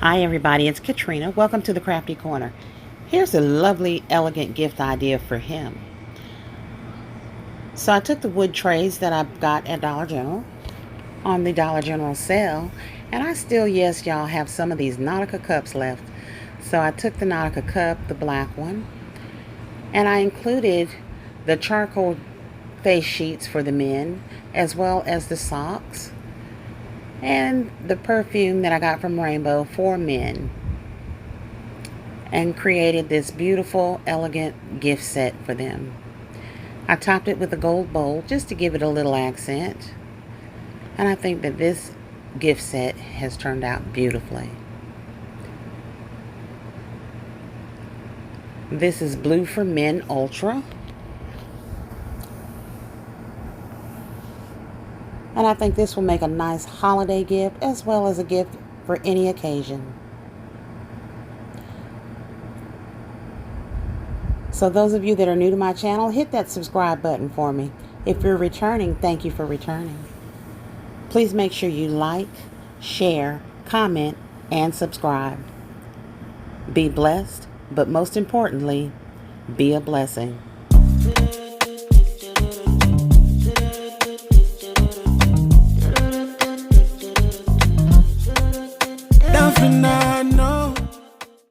Hi everybody, it's Katrina. Welcome to the Crafty Corner. Here's a lovely, elegant gift idea for him. So I took the wood trays that I got at Dollar General on the Dollar General sale, and I still, yes y'all, have some of these Nautica cups left. So I took the Nautica cup, the black one, and I included the charcoal face sheets for the men, as well as the socks, and the perfume that I got from Rainbow for men, and created this beautiful, elegant gift set for them. I topped it with a gold bowl just to give it a little accent, and I think that this gift set has turned out beautifully. This is Blue for Men Ultra, and I think this will make a nice holiday gift as well as a gift for any occasion. So those of you that are new to my channel, hit that subscribe button for me. If you're returning, thank you for returning. Please make sure you like, share, comment, and subscribe. Be blessed, but most importantly, be a blessing.